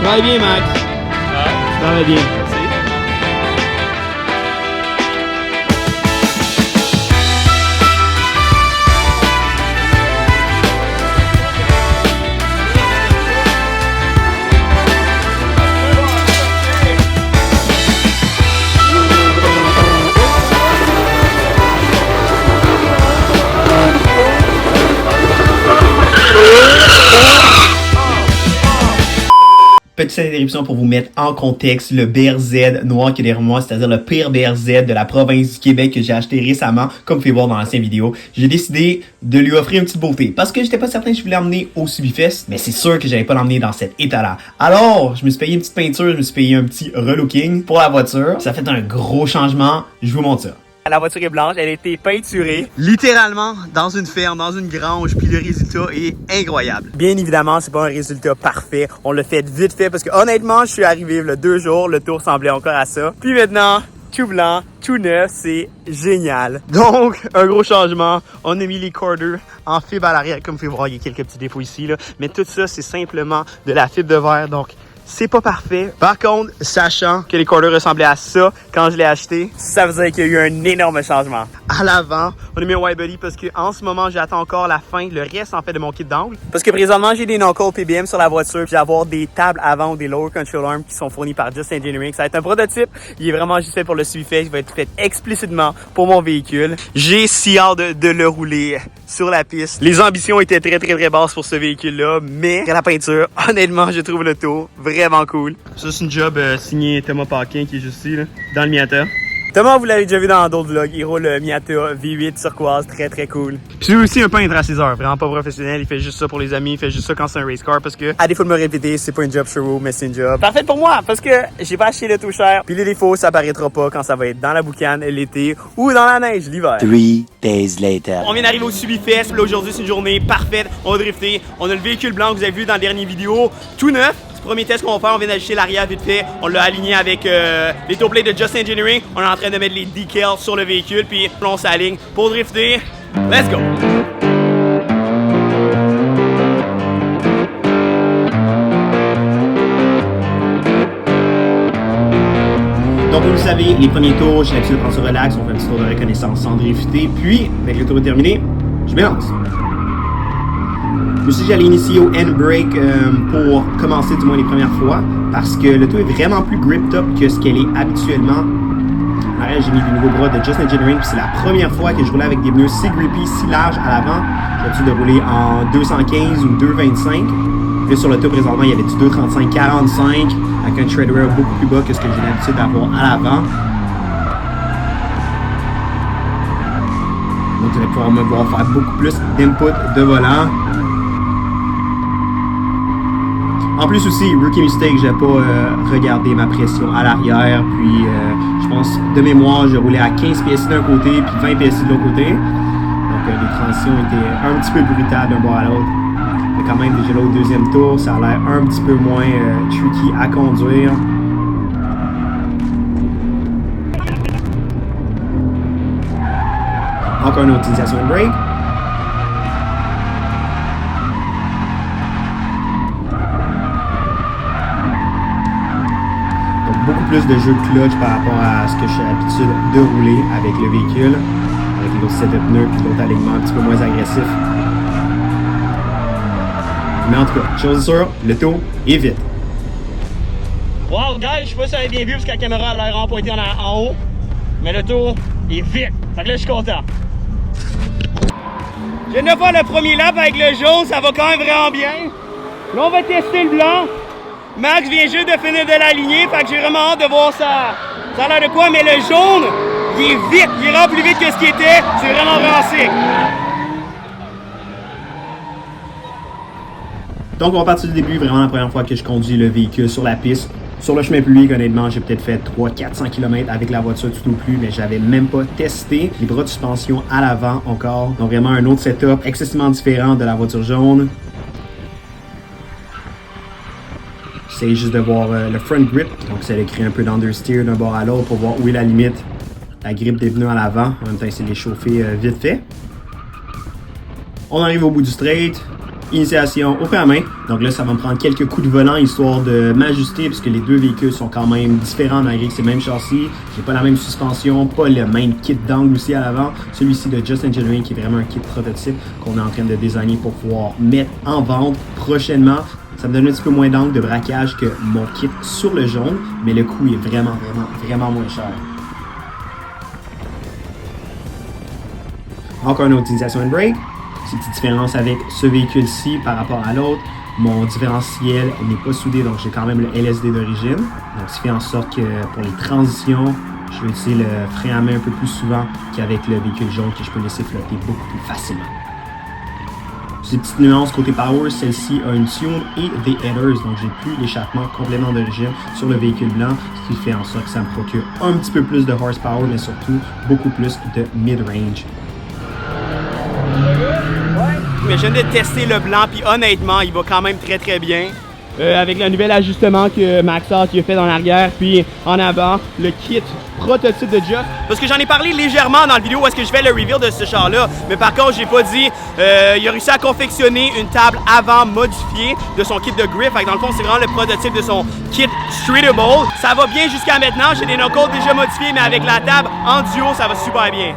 Travaille bien, Max. Travaille bien. Petite interruption pour vous mettre en contexte le BRZ noir qui est derrière moi, c'est-à-dire le pire BRZ de la province du Québec que j'ai acheté récemment, comme vous pouvez voir dans l'ancienne vidéo. J'ai décidé de lui offrir une petite beauté parce que j'étais pas certain que je voulais l'emmener au Subifest, mais c'est sûr que j'allais pas l'emmener dans cet état-là. Alors, je me suis payé une petite peinture, je me suis payé un petit relooking pour la voiture. Ça fait un gros changement, je vous montre ça. La voiture est blanche, elle a été peinturée littéralement dans une ferme, dans une grange, puis le résultat est incroyable. Bien évidemment, c'est pas un résultat parfait. On l'a fait vite fait parce que honnêtement, je suis arrivé là 2 jours, le tour ressemblait encore à ça. Puis maintenant, tout blanc, tout neuf, c'est génial. Donc, un gros changement. On a mis les quarters en fibre à l'arrière. Comme vous pouvez voir, il y a quelques petits défauts ici, là. Mais tout ça, c'est simplement de la fibre de verre. Donc, c'est pas parfait. Par contre, sachant que les quarters ressemblaient à ça quand je l'ai acheté, ça veut dire qu'il y a eu un énorme changement. À l'avant, on a mis un wide body parce que en ce moment, j'attends encore la fin, le reste en fait de mon kit d'angle. Parce que présentement, j'ai des knuckles PBM sur la voiture, puis j'ai avoir des tables avant ou des lower control arms qui sont fournis par Just Engineering. Ça va être un prototype. Il est vraiment juste fait pour le Subifest. Il va être fait explicitement pour mon véhicule. J'ai si hâte de le rouler sur la piste. Les ambitions étaient très basses pour ce véhicule-là, mais la peinture, honnêtement, je trouve le tour vraiment cool. Ça, c'est une job signée Thomas Paquin qui est juste ici, là, dans le Miata. Thomas, vous l'avez déjà vu dans d'autres vlogs, il roule le Miata V8 turquoise, très cool. C'est aussi un peintre à 6 heures, vraiment pas professionnel, il fait juste ça pour les amis, il fait juste ça quand c'est un race car parce que, à défaut de me répéter, c'est pas une job showroom, mais c'est une job parfaite pour moi parce que j'ai pas acheté le tout cher, puis les défauts, ça apparaîtra pas quand ça va être dans la boucane l'été ou dans la neige l'hiver. 3 days later. On vient d'arriver au Subifest, là aujourd'hui c'est une journée parfaite, on va drifter, on a le véhicule blanc que vous avez vu dans la dernière vidéo, tout neuf. Premier test qu'on va faire, on vient d'ajuster l'arrière vite fait. On l'a aligné avec les toe plates de Just Engineering. On est en train de mettre les decals sur le véhicule, puis on s'aligne pour drifter. Let's go! Donc, comme vous savez, les premiers tours, j'ai l'habitude de prendre ça relax. On fait un petit tour de reconnaissance sans drifter. Puis, avec le tour terminé, je me lance. Aussi, j'allais initier au handbrake pour commencer du moins les premières fois parce que le tout est vraiment plus grip top que ce qu'elle est habituellement. Après, j'ai mis des nouveaux bras de Just Engineering puis c'est la première fois que je roulais avec des pneus si grippy, si larges à l'avant. J'ai l'habitude de rouler en 215 ou 225. Puis sur le tout présentement, il y avait du 235-45 avec un tread wear beaucoup plus bas que ce que j'ai l'habitude d'avoir à l'avant. Donc, vous allez pouvoir me voir faire beaucoup plus d'input de volant. En plus aussi, rookie mistake, j'ai pas regardé ma pression à l'arrière, puis je pense de mémoire, je roulais à 15 PSI d'un côté, puis 20 PSI de l'autre côté. Donc les transitions étaient un petit peu brutales d'un bord à l'autre. Mais quand même, déjà là au deuxième tour, ça a l'air un petit peu moins tricky à conduire. Encore une utilisation de brake. Beaucoup plus de jeux de clutch par rapport à ce que j'ai l'habitude de rouler avec le véhicule, avec l'autre set de pneus et l'autre alignement un petit peu moins agressif. Mais en tout cas, chose sûre, le tour est vite. Wow, guys, je sais pas si vous avez bien vu parce que la caméra a l'air empointée en haut, mais le tour est vite. Fait que là, je suis content. Je viens de faire le premier lap avec le jaune, ça va quand même vraiment bien. Là, on va tester le blanc. Max vient juste de finir de l'aligner, fait que j'ai vraiment hâte de voir ça. Ça a l'air de quoi, mais le jaune, il est vite, il est vraiment plus vite que ce qu'il était. C'est vraiment sick. Donc on va partir du début, vraiment la première fois que je conduis le véhicule sur la piste. Sur le chemin public, honnêtement, j'ai peut-être fait 300-400 km avec la voiture tout au plus, mais j'avais même pas testé les bras de suspension à l'avant encore. Donc vraiment un autre setup excessivement différent de la voiture jaune. J'essaie juste de voir le front grip, donc ça allait créer un peu d'understeer d'un bord à l'autre pour voir où est la limite. La grippe des pneus à l'avant, en même temps essayer de les chauffer vite fait. On arrive au bout du straight, initiation au frein à main. Donc là, ça va me prendre quelques coups de volant histoire de m'ajuster parce que les deux véhicules sont quand même différents malgré que c'est le même châssis. J'ai pas la même suspension, pas le même kit d'angle aussi à l'avant. Celui-ci de Just Engineering qui est vraiment un kit prototype qu'on est en train de designer pour pouvoir mettre en vente prochainement. Ça me donne un petit peu moins d'angle de braquage que mon kit sur le jaune, mais le coût est vraiment moins cher. Encore une autre utilisation and brake. C'est une petite différence avec ce véhicule-ci par rapport à l'autre. Mon différentiel n'est pas soudé, donc j'ai quand même le LSD d'origine. Donc, ce qui fait en sorte que pour les transitions, je vais utiliser le frein à main un peu plus souvent qu'avec le véhicule jaune que je peux laisser flotter beaucoup plus facilement. Ces petites nuances côté power, celle-ci a une tune et des headers, donc j'ai plus l'échappement complètement d'origine sur le véhicule blanc, ce qui fait en sorte que ça me procure un petit peu plus de horsepower, mais surtout beaucoup plus de mid-range. Mais je viens de tester le blanc, puis honnêtement, il va quand même très bien. Avec le nouvel ajustement que Maxar qui a fait dans l'arrière, puis en avant, le kit prototype de Just. Parce que j'en ai parlé légèrement dans la vidéo où est-ce que je fais le reveal de ce char-là, mais par contre, j'ai pas dit, il a réussi à confectionner une table avant modifiée de son kit de grip. Fait que dans le fond, c'est vraiment le prototype de son kit streetable. Ça va bien jusqu'à maintenant, j'ai des no-codes déjà modifiés, mais avec la table en duo, ça va super bien.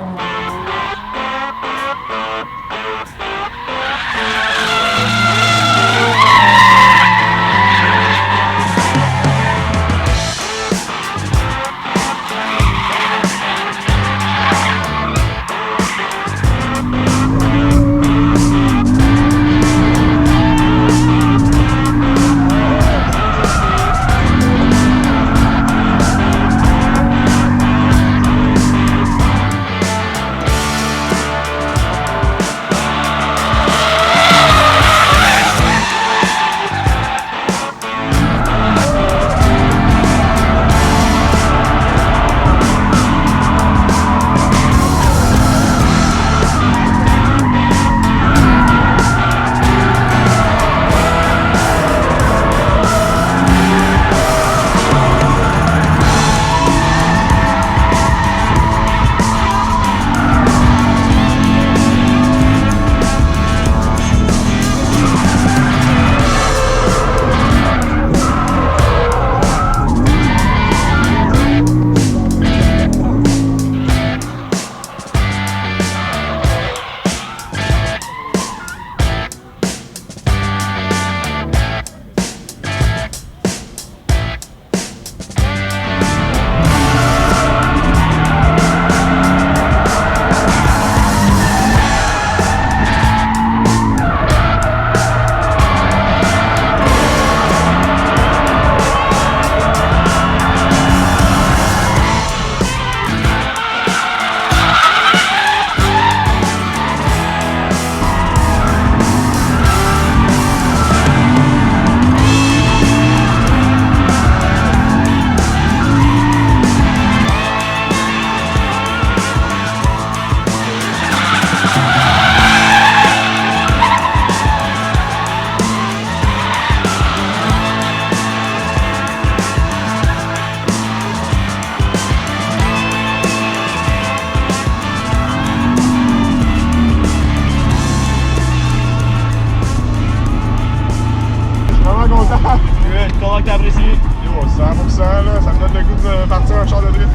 Comment que t'apprécies? Yo, 100%, là, ça me donne le goût de partir un char de drift.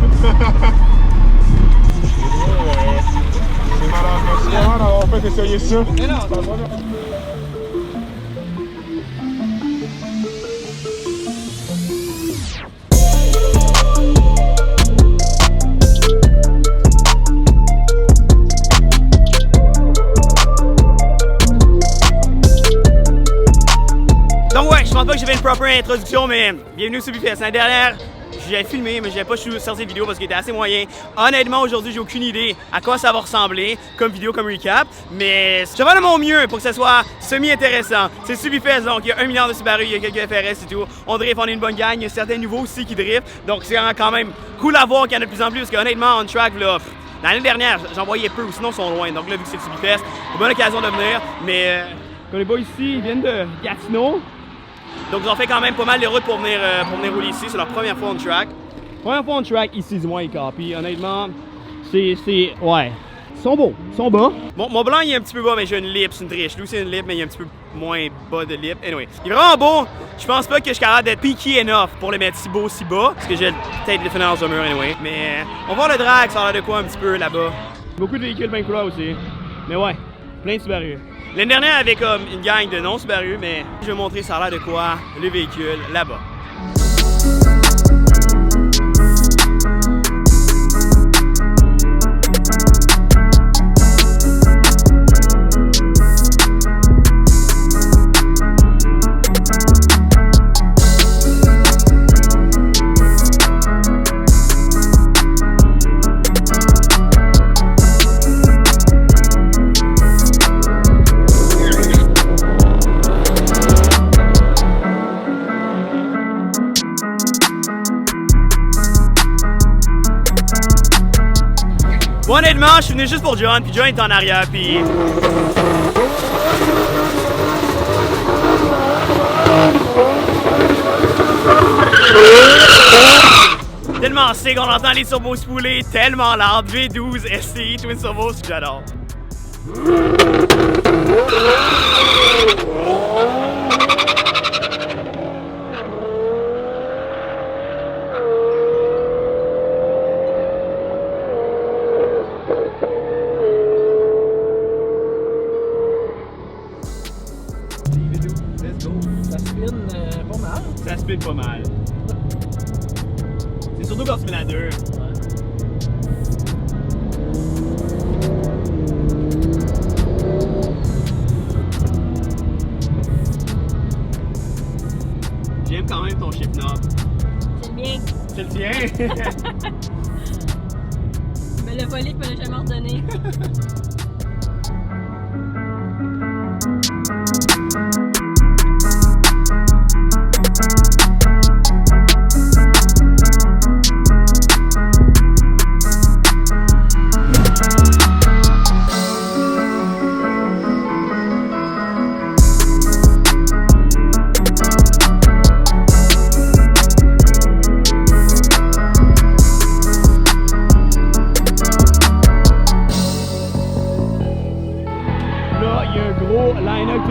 C'est malade, merci vraiment d'avoir fait essayer ça. Donc ouais, je pense pas que j'ai fait une proper introduction, mais bienvenue sur Bifest. L'année dernière, j'ai filmé, mais j'ai pas sorti de vidéo parce qu'il était assez moyen. Honnêtement, aujourd'hui, j'ai aucune idée à quoi ça va ressembler comme vidéo, comme recap, mais je vais de mon mieux pour que ça soit semi-intéressant. C'est Subifest, donc il y a 1 milliard de Subaru, il y a quelques FRS et tout. On drift, on est une bonne gang, il y a certains nouveaux aussi qui driftent, donc c'est quand même cool à voir qu'il y en a de plus en plus parce qu'honnêtement, on track, là, l'année dernière, j'en voyais peu ou sinon ils sont loin. Donc là, vu que c'est Subifest, c'est une bonne occasion de venir, mais comme les boys ici, ils viennent de Gatineau. Donc ils ont fait quand même pas mal de routes pour venir rouler ici. C'est leur première fois on track. Première fois on track ici du moins les copies. Honnêtement, c'est Ils sont beaux, ils sont bas. Mon blanc il est un petit peu bas, mais j'ai une lip, c'est une triche. Lui c'est une lip, mais il est un petit peu moins bas de lip. Anyway, il est vraiment beau. Je pense pas que je suis capable d'être picky enough pour le mettre si beau, si bas. Parce que j'ai peut-être les fenêtres dans un mur anyway. Mais on va voir le drag, ça a l'air de quoi un petit peu là-bas. Beaucoup de véhicules bien couleurs aussi. Mais ouais, plein de Subaru. L'année dernière avec comme une gang de non Subaru, mais je vais montrer ça a l'air de quoi le véhicule là-bas. Bon, honnêtement, je suis venu juste pour John, puis John est en arrière, puis... Tellement sick, on entend les turbos spoolés, tellement loud, V12, SCI, Twin Turbos, que j'adore. Ça spin pas mal. C'est surtout quand tu mets la 2. J'aime quand même ton chip knob. C'est le mien. C'est le tien? Mais le volé, il me l'a jamais ordonné.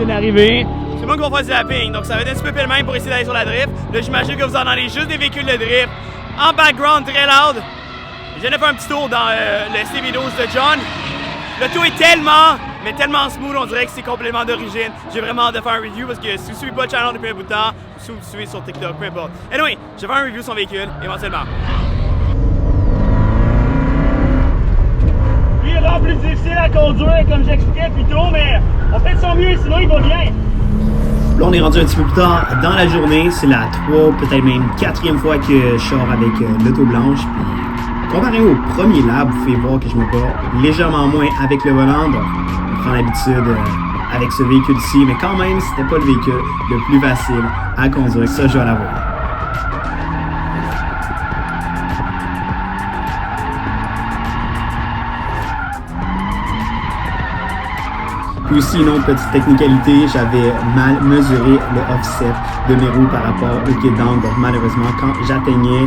D'arriver. C'est moi qui vais faire du zapping, donc ça va être un petit peu le même pour essayer d'aller sur la drift. Là, j'imagine que vous entendez juste des véhicules de drift en background très loud. Je viens de faire un petit tour dans le C-Videos de John. Le tout est tellement smooth, on dirait que c'est complètement d'origine. J'ai vraiment hâte de faire un review parce que si vous suivez pas le channel depuis un bout de temps, ou si vous suivez sur TikTok, peu importe. Anyway, je vais faire un review sur son véhicule, éventuellement. Lui, il rend plus difficile à conduire, comme j'expliquais plus tôt, mais on fait de son mieux, sinon il va bien. Là, on est rendu un petit peu plus tard dans la journée. C'est la 3, peut-être même 4e fois que je sors avec l'auto blanche. Puis, comparé au premier lap, vous pouvez voir que je me bats légèrement moins avec le volant. Donc, on prend l'habitude avec ce véhicule-ci. Mais quand même, c'était pas le véhicule le plus facile à conduire. Ça, je dois l'avouer. Puis aussi, une autre petite technicalité, j'avais mal mesuré le offset de mes roues par rapport au kit-down. Donc malheureusement, quand j'atteignais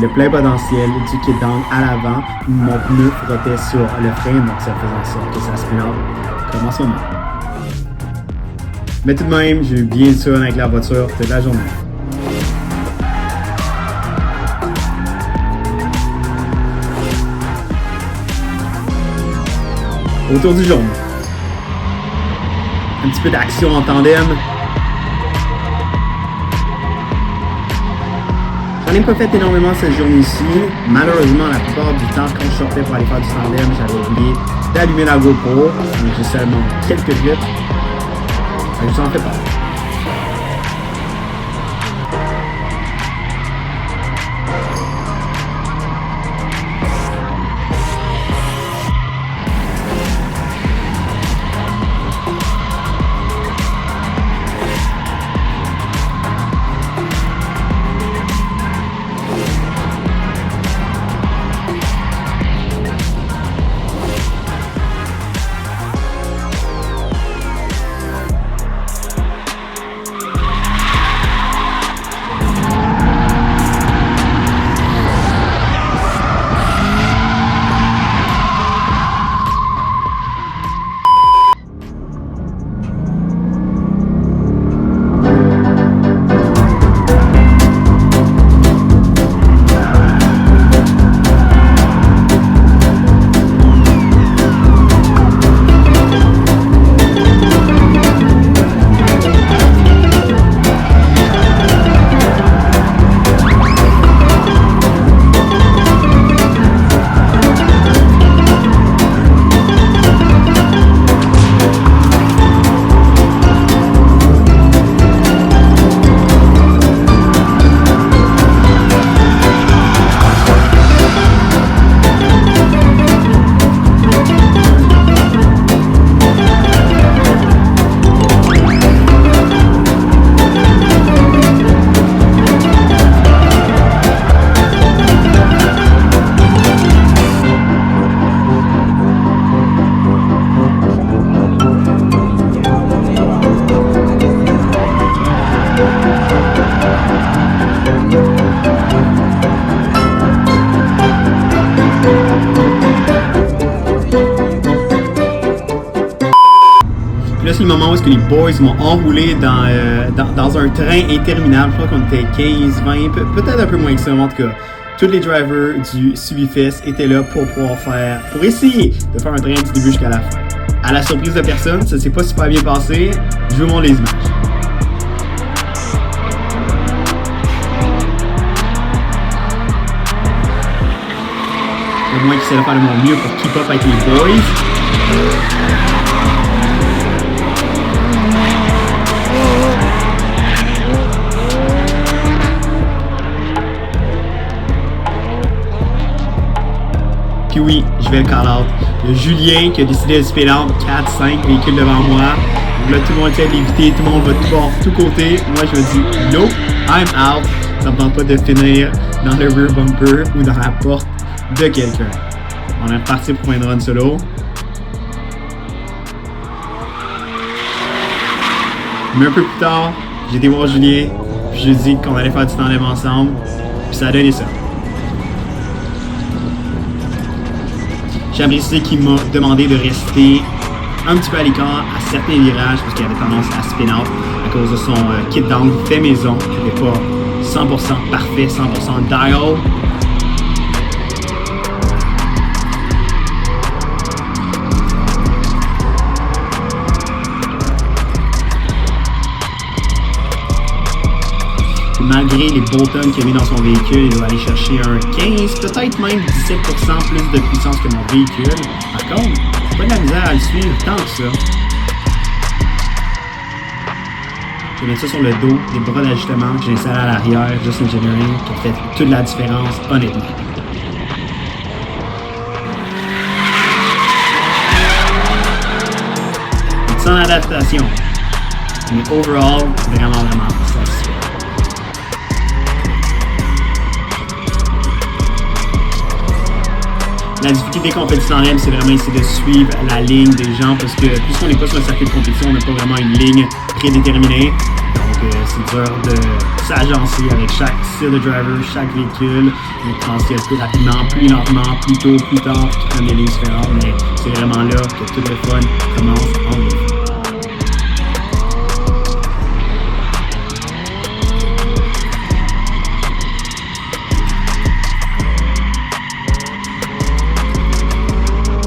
le plein potentiel du kit-down à l'avant, mon pneu frottait sur le frein, donc ça faisait en sorte que ça se plante comme en ce moment. Mais tout de même, j'ai eu bien sûr avec la voiture toute la journée. Autour du jaune. Un petit peu d'action en tandem. J'en ai pas fait énormément cette journée-ci. Malheureusement, la plupart du temps, quand je sortais pour aller faire du tandem, j'avais oublié d'allumer la GoPro. Donc j'ai seulement quelques clips. Je vous en fais pas. c'est le moment où est-ce que les boys m'ont enroulé dans un train interminable. Je crois qu'on était 15, 20, peut-être un peu moins que ça, mais en tout cas. Tous les drivers du Subifest étaient là pour essayer de faire un train du début jusqu'à la fin. À la surprise de personne, ça s'est pas super bien passé. Je vous montre les images. Moi qui essaie de faire de mon mieux pour keep up avec les boys. Puis oui, je vais le call out. Il y a Julien qui a décidé de speed out 4-5 véhicules devant moi. Donc là, tout le monde essaie de l'éviter, tout le monde va tout voir, tout côté. Moi, je me dis, nope, I'm out. Ça me tente pas de finir dans le rear bumper ou dans la porte de quelqu'un. On est reparti pour un run solo. Mais un peu plus tard, j'ai été voir Julien, puis je lui ai dit qu'on allait faire du tandem ensemble, puis ça a donné ça. J'ai apprécié qu'il m'a demandé de rester un petit peu à l'écart à certains virages parce qu'il avait tendance à spin out à cause de son kit d'angle fait maison qui n'était pas 100% parfait, 100% dial. Malgré les boutons qu'il a mis dans son véhicule, il va aller chercher un 15, peut-être même 17% plus de puissance que mon véhicule. Par contre, j'ai pas de la misère à le suivre tant que ça. Je vais mettre ça sur le dos, des bras d'ajustement que j'ai installés à l'arrière, Just Engineering, qui a fait toute la différence, honnêtement. Sans adaptation, mais overall, vraiment satisfait. La difficulté qu'on fait du tandem, c'est vraiment essayer de suivre la ligne des gens parce que puisqu'on n'est pas sur un circuit de compétition, on n'a pas vraiment une ligne prédéterminée. Donc c'est dur de s'agencer avec chaque style de driver, chaque véhicule, de transiter plus rapidement, plus lentement, plus tôt, plus tard, qui prennent des lignes différentes, mais c'est vraiment là que tout le fun commence en ligne.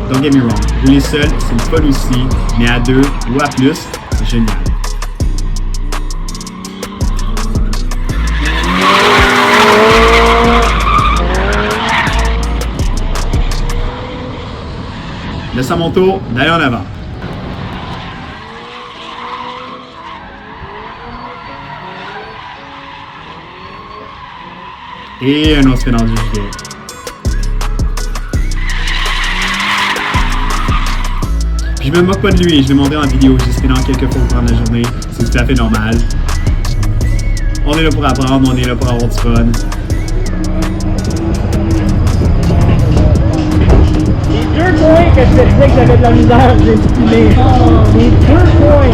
Don't get me wrong, rouler seul, c'est le fun aussi, mais à deux ou à plus, c'est génial. Laisse à mon tour d'aller en avant. Et un autre spin du gilet. Je me moque pas de lui, je l'ai montré en vidéo, j'ai spiné quelques fois au cours de la journée, c'est tout à fait normal. On est là pour apprendre, on est là pour avoir du fun. Les 2 points que je te disais que j'avais de la misère, j'ai spiné. Les 2 points.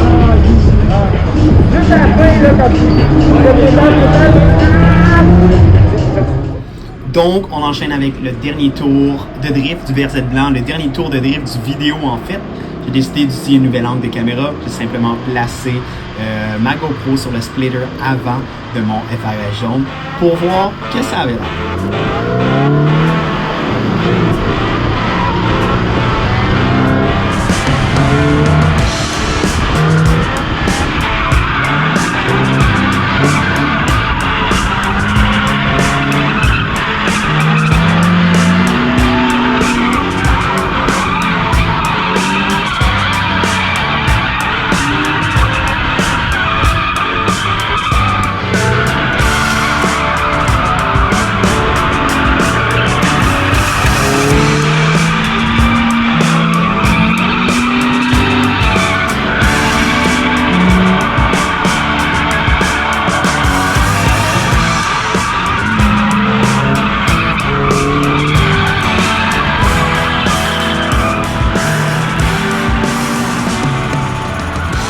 Juste à la fin, là, quand tu... Donc, on enchaîne avec le dernier tour de drift du VRZ blanc, le dernier tour de drift du vidéo en fait. J'ai décidé d'utiliser une nouvelle angle de caméra. J'ai simplement placé ma GoPro sur le splitter avant de mon FRS jaune pour voir que ça avait l'air.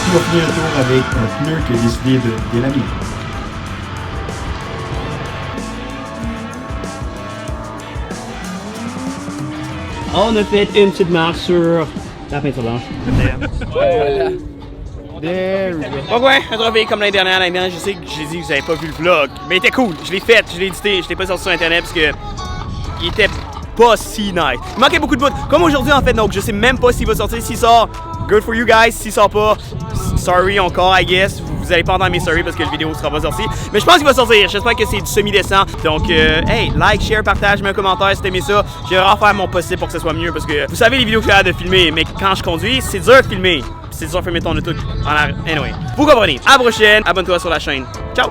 On va finir le tour avec un pneu qui a décidé de délaminer. On a fait une petite marche sur la peinture blanche. Voilà. There we go. Donc ouais, un trophée comme l'année dernière. L'année dernière, je sais que j'ai dit que vous avez pas vu le vlog, mais il était cool. Je l'ai fait, je l'ai édité, je l'ai pas sorti sur internet parce que il était pas si nice. Il manquait beaucoup de bouts, comme aujourd'hui en fait, donc je sais même pas s'il va sortir. S'il sort, good for you guys. S'il sort pas, sorry encore, I guess. Vous allez pas entendre mes sorry parce que la vidéo sera pas sortie. Mais je pense qu'il va sortir. J'espère que c'est du semi-décent. Donc, hey, like, share, partage, mets un commentaire si t'aimais ça. Je vais vraiment faire mon possible pour que ce soit mieux parce que vous savez les vidéos que j'ai hâte de filmer, mais quand je conduis, c'est dur de filmer. C'est dur de filmer ton auto en arrière. Anyway, vous comprenez. À la prochaine. Abonne-toi sur la chaîne. Ciao!